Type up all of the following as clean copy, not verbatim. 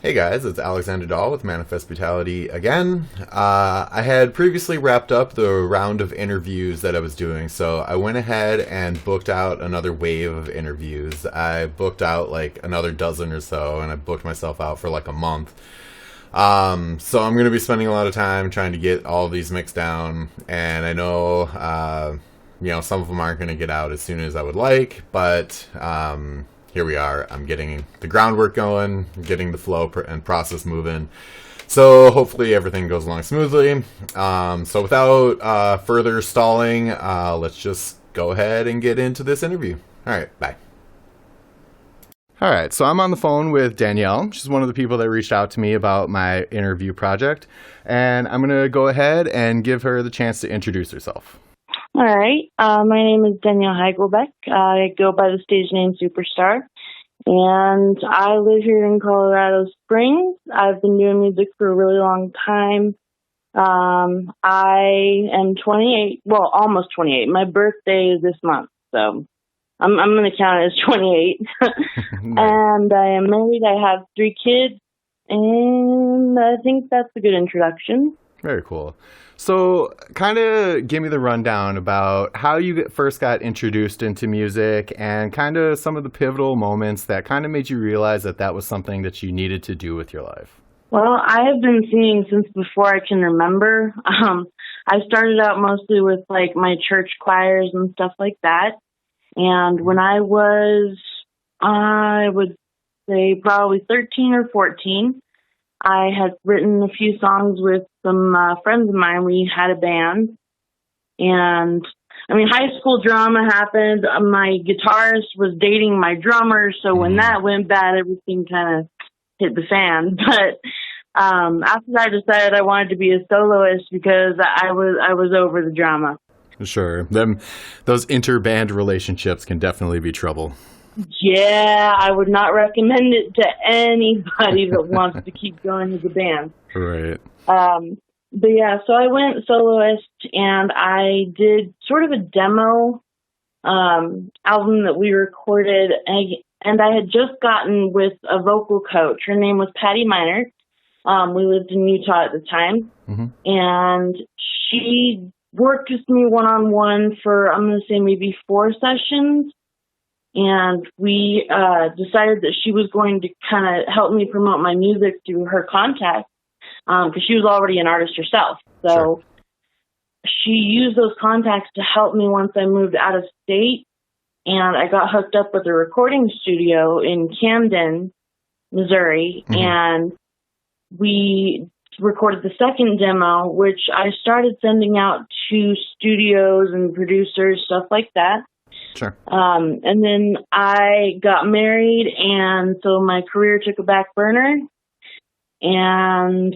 Hey guys, it's Alexander Dahl with Manifest Brutality again. I had previously wrapped up the round of interviews that I was doing, so I went ahead and booked out another wave of interviews. I booked out like another dozen or so, and I booked myself out for like a month. So I'm going to be spending a lot of time trying to get all of these mixed down, and I know, some of them aren't going to get out as soon as I would like, but here we are. I'm getting the groundwork going, getting the flow and process moving. So hopefully everything goes along smoothly. So without further stalling, let's just go ahead and get into this interview. All right, bye. All right, so I'm on the phone with Danielle. She's one of the people that reached out to me about my interview project. And I'm going to go ahead and give her the chance to introduce herself. All right. My name is Danielle Heichelbech. I go by the stage name Superstar, and I live here in Colorado Springs. I've been doing music for a really long time. I am 28, well, almost 28. My birthday is this month, so I'm going to count it as 28. And I am married. I have 3 kids, and I think that's a good introduction. Very cool. So kind of give me the rundown about how you first got introduced into music and kind of some of the pivotal moments that kind of made you realize that that was something that you needed to do with your life. Well, I have been singing since before I can remember. I started out mostly with like my church choirs and stuff like that. And when I would say probably 13 or 14, I had written a few songs with some friends of mine. We had a band, and high school drama happened. My guitarist was dating my drummer, so when that went bad, everything kind of hit the fan. But after that, I decided I wanted to be a soloist because I was over the drama. Sure, those inter-band relationships can definitely be trouble. Yeah, I would not recommend it to anybody that wants to keep going with the band. Right. But yeah, so I went soloist, and I did sort of a demo album that we recorded, and I had just gotten with a vocal coach. Her name was Patty Miner. We lived in Utah at the time, and she worked with me one-on-one for, I'm going to say, maybe 4 sessions. And we decided that she was going to kind of help me promote my music through her contacts because she was already an artist herself. So she used those contacts to help me once I moved out of state. And I got hooked up with a recording studio in Camden, Missouri. And we recorded the second demo, which I started sending out to studios and producers, stuff like that. Sure. And then I got married, and so my career took a back burner, and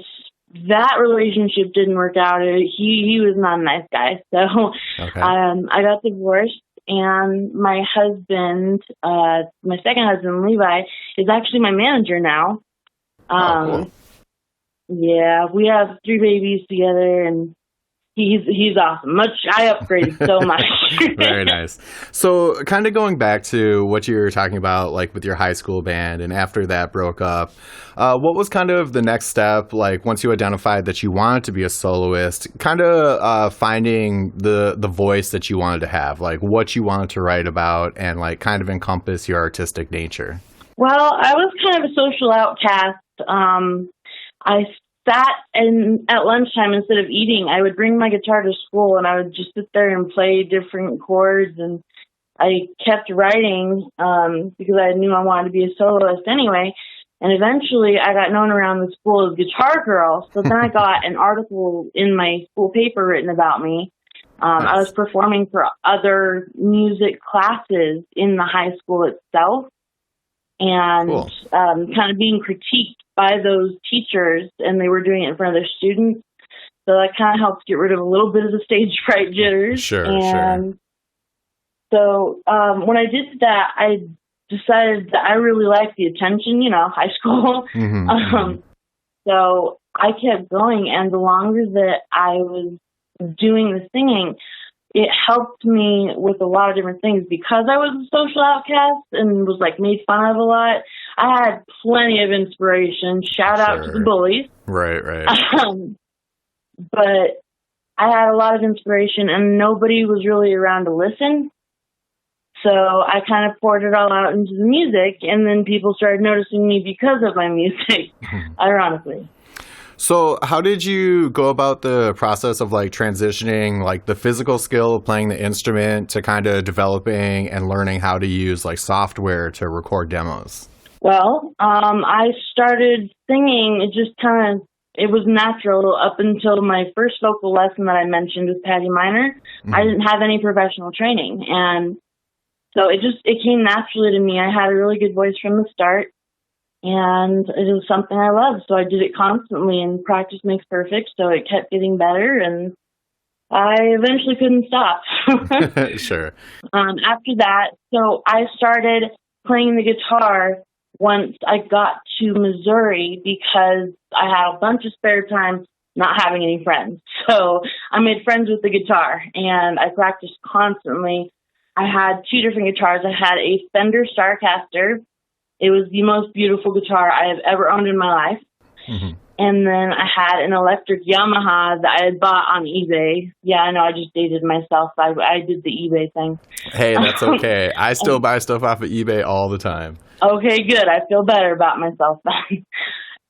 that relationship didn't work out. He was not a nice guy, so I got divorced, and my husband, my second husband, Levi, is actually my manager now. Cool. Yeah, we have 3 babies together, and He's awesome. I upgraded so much. Very nice. So kind of going back to what you were talking about, like with your high school band, and after that broke up, what was kind of the next step, like once you identified that you wanted to be a soloist, kind of finding the voice that you wanted to have, like what you wanted to write about and like kind of encompass your artistic nature? Well, I was kind of a social outcast. I sat at lunchtime, instead of eating, I would bring my guitar to school and I would just sit there and play different chords, and I kept writing because I knew I wanted to be a soloist anyway. And eventually I got known around the school as Guitar Girl, so then I got an article in my school paper written about me. I was performing for other music classes in the high school itself, and cool. Kind of being critiqued by those teachers, and they were doing it in front of their students. So that kind of helped get rid of a little bit of the stage fright jitters. Sure. So when I did that, I decided that I really liked the attention, high school. So I kept going, and the longer that I was doing the singing, it helped me with a lot of different things. Because I was a social outcast and was like made fun of a lot, I had plenty of inspiration. Shout out to the bullies. Right. But I had a lot of inspiration, and nobody was really around to listen. So I kind of poured it all out into the music, and then people started noticing me because of my music, ironically. So how did you go about the process of like transitioning like the physical skill of playing the instrument to kind of developing and learning how to use like software to record demos? Well, I started singing. It was natural up until my first vocal lesson that I mentioned with Patty Miner. Mm-hmm. I didn't have any professional training. And so it came naturally to me. I had a really good voice from the start, and it was something I loved. So I did it constantly, and practice makes perfect. So it kept getting better, and I eventually couldn't stop. Sure. After that, so I started playing the guitar once I got to Missouri because I had a bunch of spare time not having any friends. So I made friends with the guitar, and I practiced constantly. I had 2 different guitars. I had a Fender Starcaster. It was the most beautiful guitar I have ever owned in my life. Mm-hmm. And then I had an electric Yamaha that I had bought on eBay. Yeah, I know, I just dated myself. I did the eBay thing. Hey, that's okay. I still buy stuff off of eBay all the time. Okay, good. I feel better about myself then.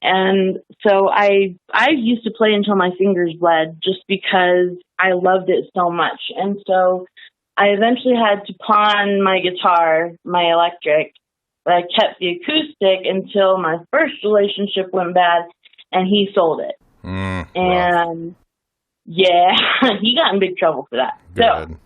And so I used to play until my fingers bled just because I loved it so much. And so I eventually had to pawn my guitar, my electric, but I kept the acoustic until my first relationship went bad, and he sold it. And yeah, he got in big trouble for that. Good.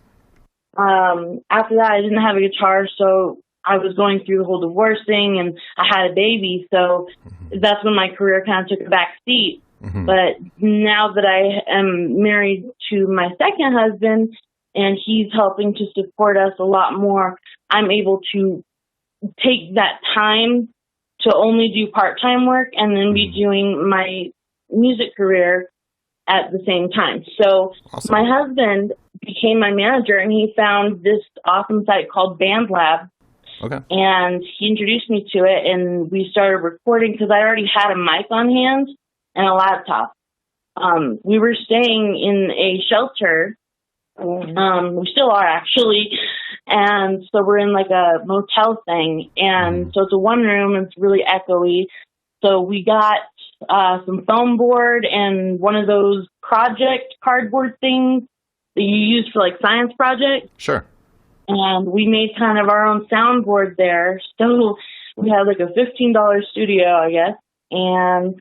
So after that, I didn't have a guitar, so I was going through the whole divorce thing, and I had a baby, so that's when my career kind of took a back seat. Mm-hmm. But now that I am married to my second husband, and he's helping to support us a lot more, I'm able to take that time to only do part-time work and then be doing my music career at the same time. So awesome. My husband became my manager, and he found this awesome site called BandLab. Okay. And he introduced me to it, and we started recording because I already had a mic on hand and a laptop. We were staying in a shelter. We still are, actually. And so we're in like a motel thing. And so it's a one room, and it's really echoey. So we got some foam board and one of those project cardboard things that you use for like science projects. Sure. And we made kind of our own soundboard there. So we had like a $15 studio, I guess. And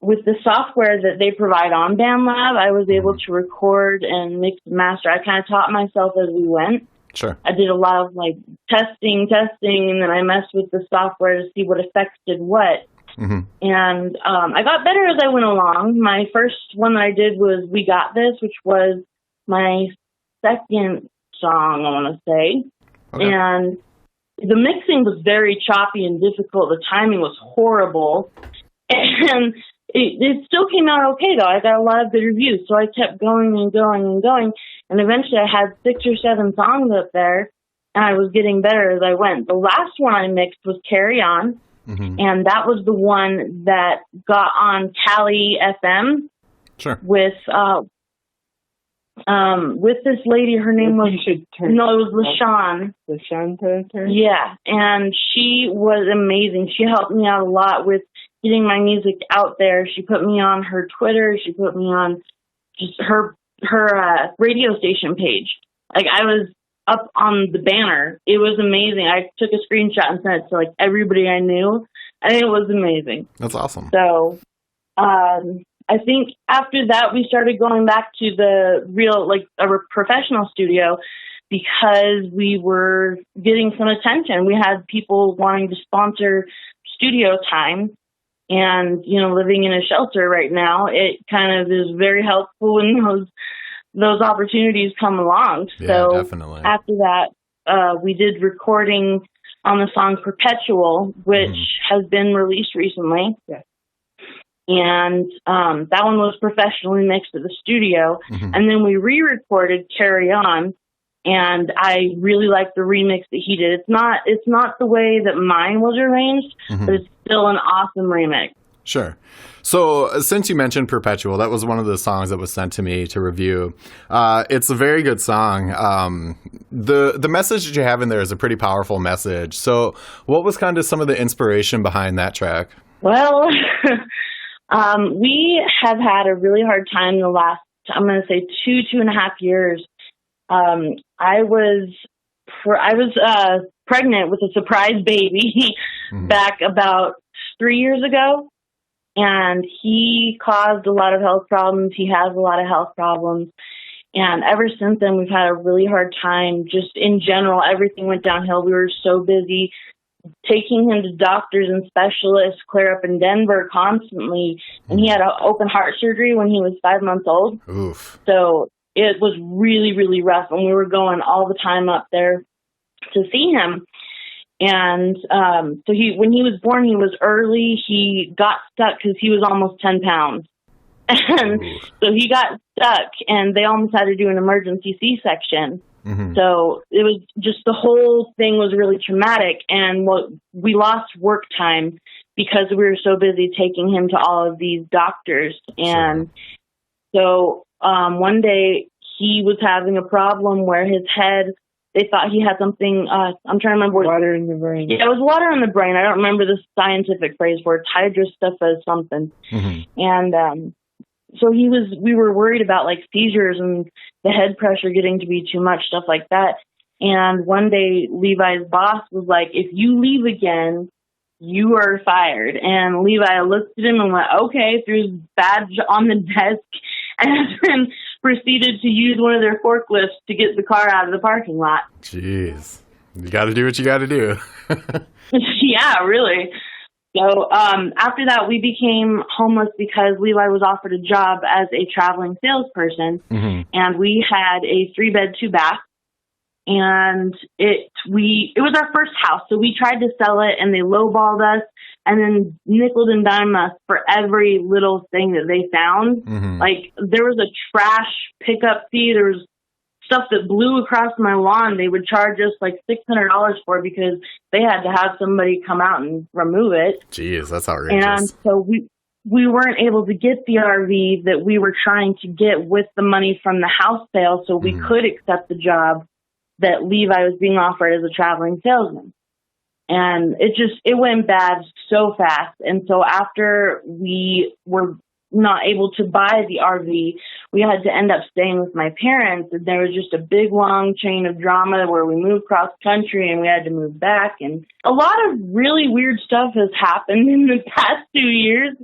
with the software that they provide on BandLab, I was able to record and mix and master. I kind of taught myself as we went. Sure. I did a lot of like testing, and then I messed with the software to see what effects did what. Mm-hmm. And I got better as I went along. My first one that I did was We Got This, which was my second song, I want to say. Okay. And the mixing was very choppy and difficult. The timing was horrible. And it still came out okay, though. I got a lot of good reviews, so I kept going and going and going. And eventually I had 6 or 7 songs up there, and I was getting better as I went. The last one I mixed was Carry On, and that was the one that got on Cali FM. Sure. With this lady. Her name was... it was LaShawn. LaShawn? Yeah, and she was amazing. She helped me out a lot with getting my music out there. She put me on her Twitter. She put me on just her radio station page. Like, I was up on the banner. It was amazing. I took a screenshot and sent it to like everybody I knew, and it was amazing. That's awesome. So I think after that we started going back to the real, like, a professional studio, because we were getting some attention. We had people wanting to sponsor studio time. And, you know, living in a shelter right now, it kind of is very helpful when those opportunities come along. Yeah, so definitely. After that, we did recording on the song Perpetual, which has been released recently. Yeah. And that one was professionally mixed at the studio. And then we re-recorded Carry On, And I really like the remix that he did. It's not the way that mine was arranged, but it's still an awesome remix. Sure. So since you mentioned Perpetual, that was one of the songs that was sent to me to review. It's a very good song. The message that you have in there is a pretty powerful message. So what was kind of some of the inspiration behind that track? Well, we have had a really hard time the last, I'm going to say 2.5 years. I was pregnant with a surprise baby back about 3 years ago, and he caused a lot of health problems. He has a lot of health problems, and ever since then, we've had a really hard time. Just in general, everything went downhill. We were so busy taking him to doctors and specialists clear up in Denver constantly, and he had an open heart surgery when he was 5 months old. Oof. So it was really, really rough, and we were going all the time up there to see him. And so when he was born, he was early. He got stuck because he was almost 10 pounds. And so he got stuck, and they almost had to do an emergency C-section. So it was just, the whole thing was really traumatic, and we lost work time because we were so busy taking him to all of these doctors. And so one day he was having a problem where his head, they thought he had something, I'm trying to remember. Water in the brain. Yeah, it was water in the brain. I don't remember the scientific phrase for it. Hydrocephalus something. And so we were worried about like seizures and the head pressure getting to be too much, stuff like that. And one day Levi's boss was like, if you leave again, you are fired. And Levi looked at him and went, okay, threw his badge on the desk, and then proceeded to use one of their forklifts to get the car out of the parking lot. Jeez. You got to do what you got to do. Yeah, really. So after that, we became homeless because Levi was offered a job as a traveling salesperson, and we had a 3-bed, 2-bath, and it was our first house. So we tried to sell it, and they lowballed us, and then nickel and dimed us for every little thing that they found. Like, there was a trash pickup fee. There was stuff that blew across my lawn. They would charge us like $600 for because they had to have somebody come out and remove it. Jeez, that's outrageous. And so we weren't able to get the RV that we were trying to get with the money from the house sale, so we could accept the job that Levi was being offered as a traveling salesman. And it went bad so fast. And so after we were not able to buy the RV, we had to end up staying with my parents. And there was just a big, long chain of drama where we moved cross country and we had to move back. And a lot of really weird stuff has happened in the past 2 years.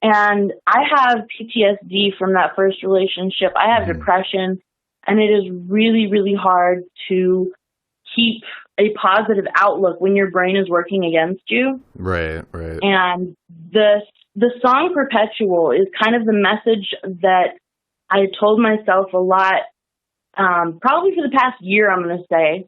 And I have PTSD from that first relationship. I have depression, and it is really, really hard to keep a positive outlook when your brain is working against you. Right. And the song Perpetual is kind of the message that I told myself a lot, probably for the past year, I'm going to say,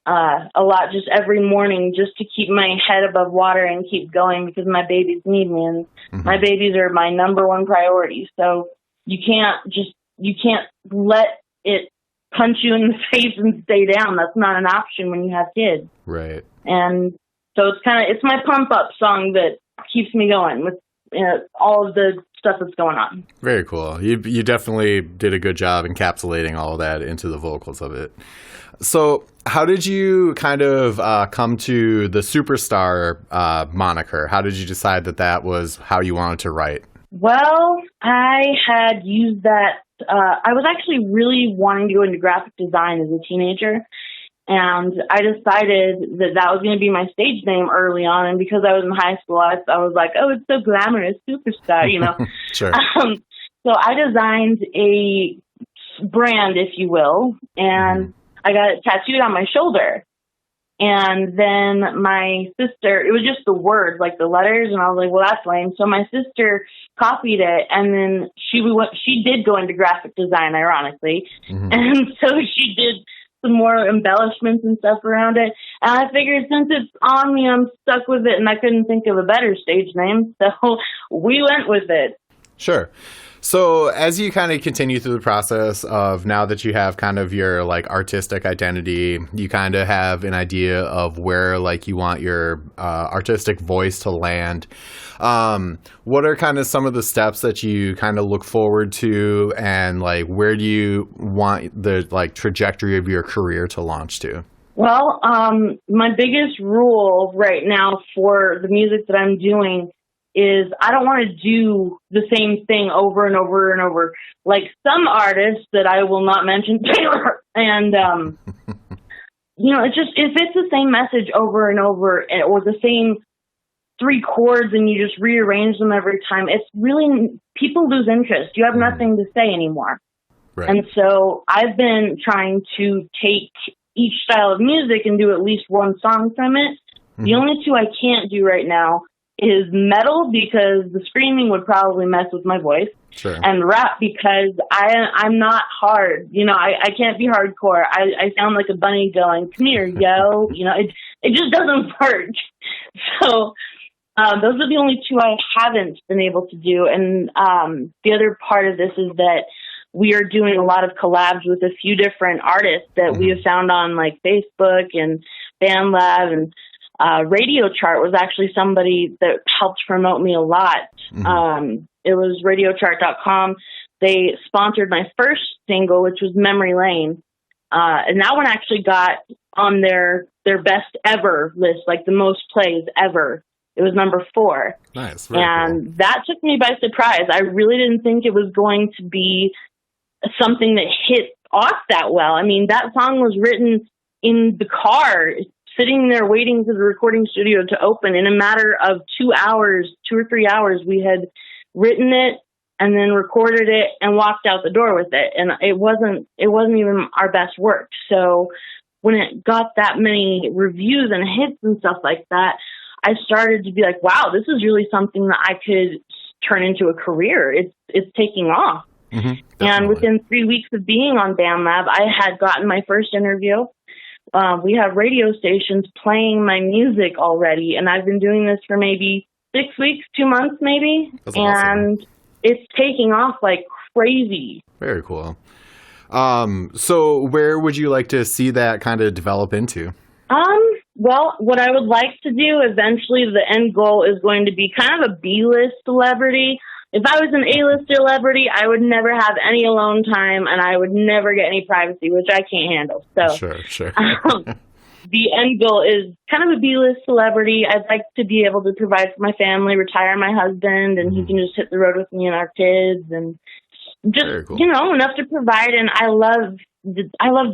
a lot, just every morning, just to keep my head above water and keep going, because my babies need me, and my babies are my number one priority. So you can't let it punch you in the face and stay down. That's not an option when you have kids. Right. And so it's my pump up song that keeps me going with all of the stuff that's going on. Very cool. You definitely did a good job encapsulating all of that into the vocals of it. So how did you kind of come to the superstar moniker? How did you decide that was how you wanted to write? Well, I had used that. I was actually really wanting to go into graphic design as a teenager. And I decided that was going to be my stage name early on. And because I was in high school, I was like, oh, it's so glamorous, superstar, you know. Sure. So I designed a brand, if you will, and I got it tattooed on my shoulder. And then my sister, it was just the words, like the letters, and I was like, well, that's lame. So my sister copied it, and then she did go into graphic design, ironically. And so she did some more embellishments and stuff around it. And I figured since it's on me, I'm stuck with it, and I couldn't think of a better stage name, so we went with it. Sure. So as you kind of continue through the process of now that you have kind of your like artistic identity, you kind of have an idea of where like you want your artistic voice to land. What are kind of some of the steps that you kind of look forward to, and like where do you want the like trajectory of your career to launch to? Well, my biggest rule right now for the music that I'm doing is I don't want to do the same thing over and over and over. Like some artists that I will not mention, and it's just if it's the same message over and over, or the same three chords, and you just rearrange them every time, it's really, people lose interest. You have nothing to say anymore. Right. And so I've been trying to take each style of music and do at least one song from it. The only two I can't do right now is metal, because the screaming would probably mess with my voice. Sure. And rap, because I'm not hard. I can't be hardcore. I sound like a bunny going, "Come here, yo." It just doesn't work. So those are the only two I haven't been able to do. And the other part of this is that we are doing a lot of collabs with a few different artists that we have found on like Facebook and BandLab, and Radio Chart was actually somebody that helped promote me a lot. It was radiochart.com. They sponsored my first single, which was Memory Lane. And that one actually got on their best ever list, like the most plays ever. It was number 4. Nice. And cool. That took me by surprise. I really didn't think it was going to be something that hit off that well. I mean, that song was written in the car, sitting there waiting for the recording studio to open. In a matter of 2 or 3 hours, we had written it and then recorded it and walked out the door with it. And it wasn't even our best work. So when it got that many reviews and hits and stuff like that, I started to be like, wow, this is really something that I could turn into a career. It's taking off. And within 3 weeks of being on BandLab, I had gotten my first interview. We have radio stations playing my music already, and I've been doing this for maybe 6 weeks, 2 months maybe. That's and awesome. It's taking off like crazy. Very cool. So where would you like to see that kind of develop into? Well, what I would like to do eventually, the end goal is going to be kind of a B-list celebrity. If I was an A-list celebrity, I would never have any alone time, and I would never get any privacy, which I can't handle. So, Sure. The end goal is kind of a B-list celebrity. I'd like to be able to provide for my family, retire my husband, and he can just hit the road with me and our kids, and just, cool. Enough to provide. And I love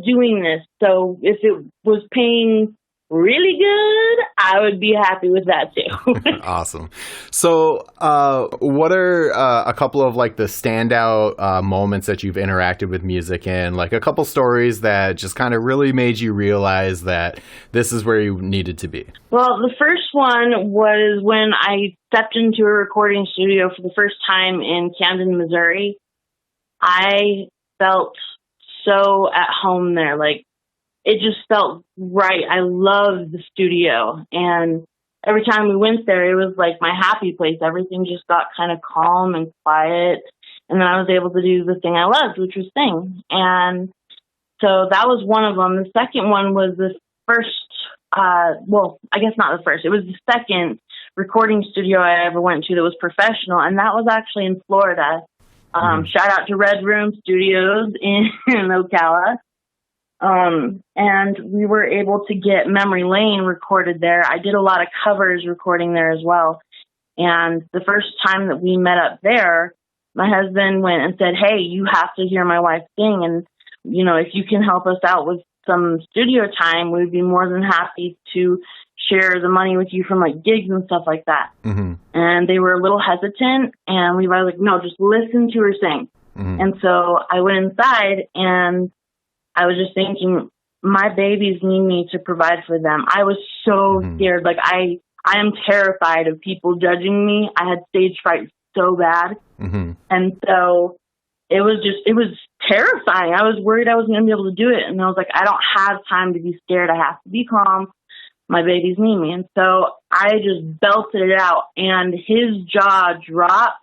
doing this. So if it was paying really good, I would be happy with that too. Awesome. So what are a couple of like the standout moments that you've interacted with music in, like a couple stories that just kind of really made you realize that this is where you needed to be? Well, the first one was when I stepped into a recording studio for the first time in Camden, Missouri. I felt so at home there. Like, it just felt right. I loved the studio. And every time we went there, it was like my happy place. Everything just got kind of calm and quiet. And then I was able to do the thing I loved, which was sing. And so that was one of them. The second one was the first, well, I guess not the first. It was the second recording studio I ever went to that was professional. And that was actually in Florida. Shout out to Red Room Studios in Ocala. And we were able to get Memory Lane recorded there. I did a lot of covers recording there as well. And the first time that we met up there, my husband went and said, "Hey, you have to hear my wife sing. And, if you can help us out with some studio time, we'd be more than happy to share the money with you from like gigs and stuff like that." And they were a little hesitant, and we were like, "No, just listen to her sing." And so I went inside, and I was just thinking, my babies need me to provide for them. I was so scared. Like, I am terrified of people judging me. I had stage fright so bad. And so it was terrifying. I was worried I wasn't going to be able to do it. And I was like, I don't have time to be scared. I have to be calm. My babies need me. And so I just belted it out, and his jaw dropped.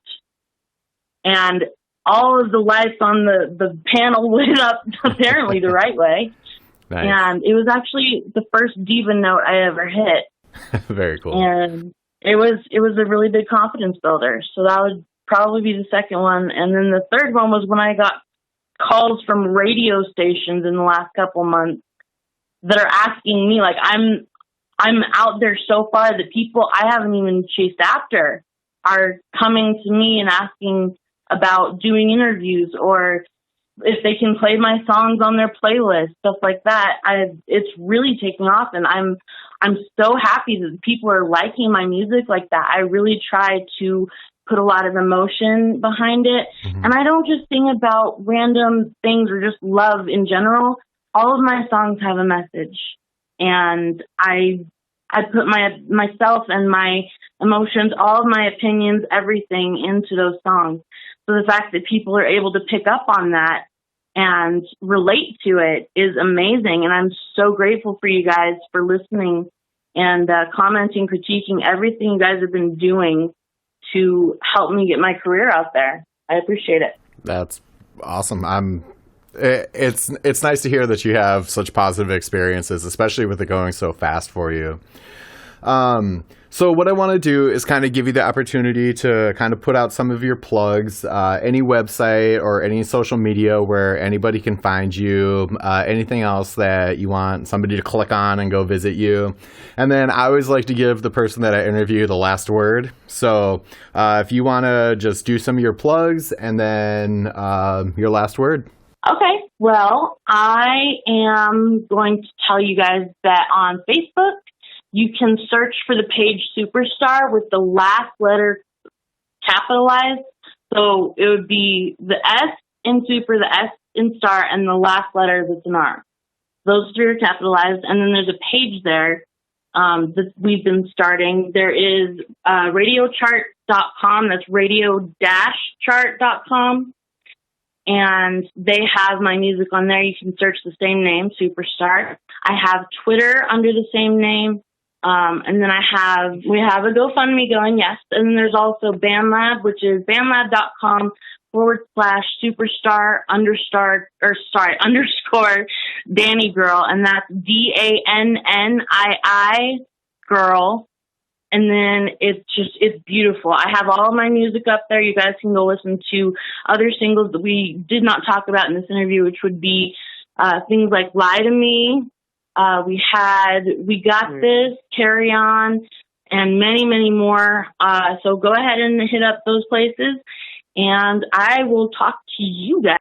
and all of the lights on the panel lit up apparently the right way. Nice. And it was actually the first diva note I ever hit. Very cool. And it was a really big confidence builder. So that would probably be the second one. And then the third one was when I got calls from radio stations in the last couple months that are asking me, like, I'm out there so far that people I haven't even chased after are coming to me and asking about doing interviews, or if they can play my songs on their playlist, stuff like that. It's really taking off, and I'm so happy that people are liking my music like that. I really try to put a lot of emotion behind it. Mm-hmm. And I don't just sing about random things or just love in general. All of my songs have a message, and I put myself and my emotions, all of my opinions, everything into those songs. So the fact that people are able to pick up on that and relate to it is amazing. And I'm so grateful for you guys for listening and commenting, critiquing everything you guys have been doing to help me get my career out there. I appreciate it. That's awesome. It's nice to hear that you have such positive experiences, especially with it going so fast for you. So what I want to do is kind of give you the opportunity to kind of put out some of your plugs, any website or any social media where anybody can find you, anything else that you want somebody to click on and go visit you. And then I always like to give the person that I interview the last word. So if you want to just do some of your plugs and then your last word. Okay. Well, I am going to tell you guys that on Facebook, you can search for the page Superstar with the last letter capitalized. So it would be the S in super, the S in star, and the last letter that's an R. Those three are capitalized. And then there's a page there that we've been starting. There is radiochart.com. That's radio-chart.com. And they have my music on there. You can search the same name, Superstar. I have Twitter under the same name. And then we have a GoFundMe going, yes. And then there's also BandLab, which is bandlab.com/superstar underscore Danny Girl. And that's DANNII girl. And then it's beautiful. I have all of my music up there. You guys can go listen to other singles that we did not talk about in this interview, which would be things like Lie to Me. We Got This, Carry On, and many, many more. So go ahead and hit up those places, and I will talk to you guys